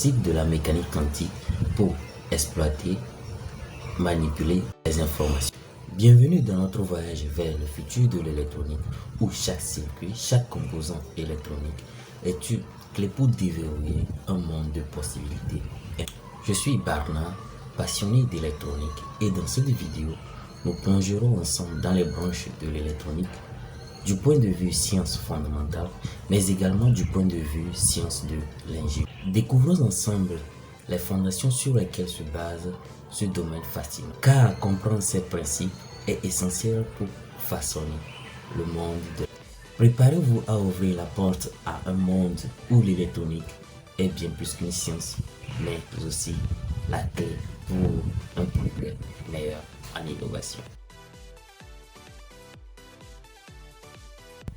Principe de la mécanique quantique pour exploiter, manipuler les informations. Bienvenue dans notre voyage vers le futur de l'électronique où chaque circuit, chaque composant électronique est une clé pour déverrouiller un monde de possibilités. Je suis Barna, passionné d'électronique, et dans cette vidéo, nous plongerons ensemble dans les branches de l'électronique du point de vue science fondamentale, mais également du point de vue science de l'ingénierie. Découvrons ensemble les fondations sur lesquelles se base ce domaine fascinant, car comprendre ces principes est essentiel pour façonner le monde de... Préparez-vous à ouvrir la porte à un monde où l'électronique est bien plus qu'une science, mais aussi la clé pour un progrès meilleur en innovation.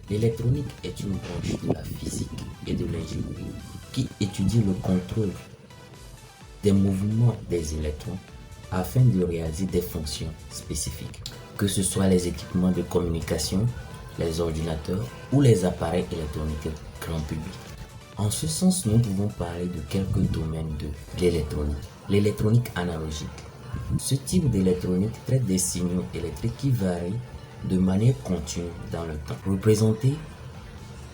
L'électronique est une branche de la physique et de l'ingénierie qui étudie le contrôle des mouvements des électrons afin de réaliser des fonctions spécifiques, que ce soit les équipements de communication, les ordinateurs ou les appareils électroniques grand public. En ce sens, nous pouvons parler de quelques domaines de l'électronique. L'électronique analogique. Ce type d'électronique traite des signaux électriques qui varient de manière continue dans le temps, représentés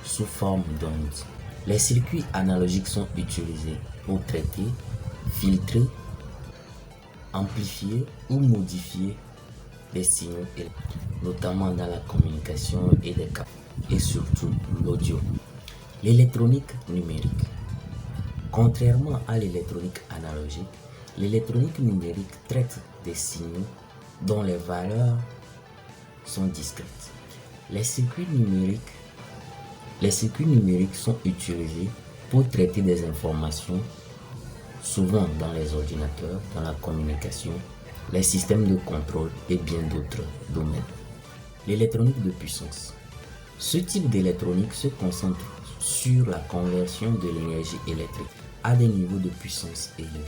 sous forme d'ondes. Les circuits analogiques sont utilisés pour traiter, filtrer, amplifier ou modifier des signaux électriques, notamment dans la communication et les câbles, et surtout l'audio. L'électronique numérique. Contrairement à l'électronique analogique, l'électronique numérique traite des signaux dont les valeurs sont discrètes. Les circuits numériques sont utilisés pour traiter des informations, souvent dans les ordinateurs, dans la communication, les systèmes de contrôle et bien d'autres domaines. L'électronique de puissance. Ce type d'électronique se concentre sur la conversion de l'énergie électrique à des niveaux de puissance élevés.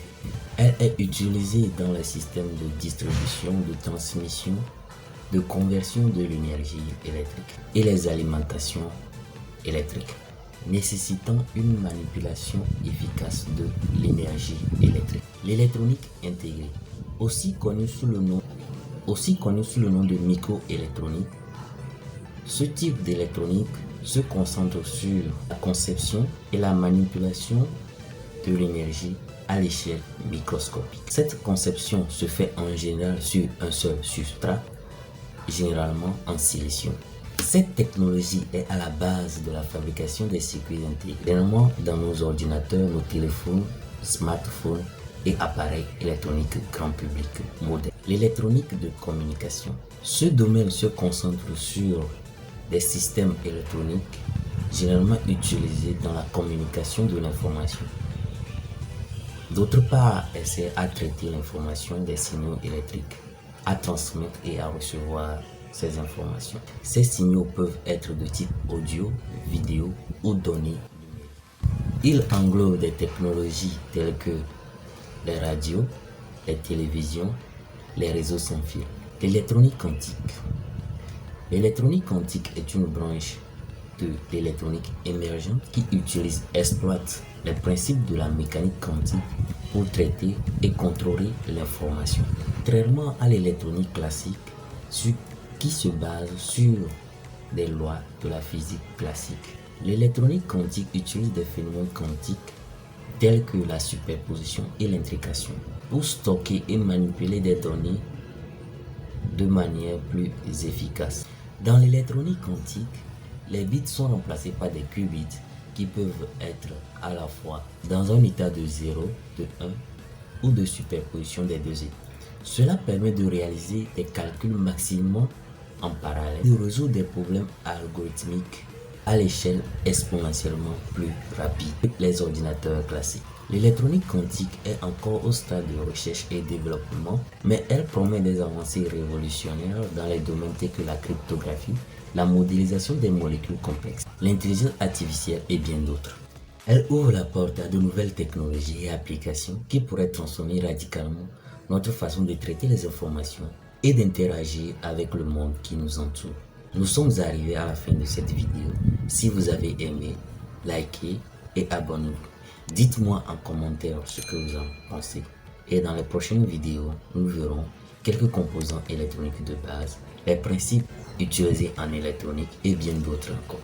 Elle est utilisée dans les systèmes de distribution, de transmission, de conversion de l'énergie électrique et les alimentations électriques, nécessitant une manipulation efficace de l'énergie électrique. L'électronique intégrée, aussi connue sous le nom de microélectronique. Ce type d'électronique se concentre sur la conception et la manipulation de l'énergie à l'échelle microscopique. Cette conception se fait en général sur un seul substrat, généralement en silicium. Cette technologie est à la base de la fabrication des circuits intégrés, généralement dans nos ordinateurs, nos téléphones, smartphones et appareils électroniques grand public modernes. L'électronique de communication. Ce domaine se concentre sur des systèmes électroniques généralement utilisés dans la communication de l'information. D'autre part, elle sert à traiter l'information des signaux électriques, à transmettre et à recevoir ces informations. Ces signaux peuvent être de type audio, vidéo ou données numériques. Ils englobent des technologies telles que les radios, les télévisions, les réseaux sans fil. L'électronique quantique. L'électronique quantique est une branche de l'électronique émergente qui exploite les principes de la mécanique quantique pour traiter et contrôler l'information. Contrairement à l'électronique classique, qui se base sur des lois de la physique classique, l'électronique quantique utilise des phénomènes quantiques tels que la superposition et l'intrication pour stocker et manipuler des données de manière plus efficace. Dans l'électronique quantique, les bits sont remplacés par des qubits qui peuvent être à la fois dans un état de 0, de 1 ou de superposition des deux états. Cela permet de réaliser des calculs maximum en parallèle et de résoudre des problèmes algorithmiques à l'échelle exponentiellement plus rapide que les ordinateurs classiques. L'électronique quantique est encore au stade de recherche et développement, mais elle promet des avancées révolutionnaires dans les domaines tels que la cryptographie, la modélisation des molécules complexes, l'intelligence artificielle et bien d'autres. Elle ouvre la porte à de nouvelles technologies et applications qui pourraient transformer radicalement notre façon de traiter les informations et d'interagir avec le monde qui nous entoure. Nous sommes arrivés à la fin de cette vidéo. Si vous avez aimé, likez et abonnez-vous. Dites-moi en commentaire ce que vous en pensez. Et dans les prochaines vidéos, nous verrons quelques composants électroniques de base, les principes utilisés en électronique et bien d'autres encore.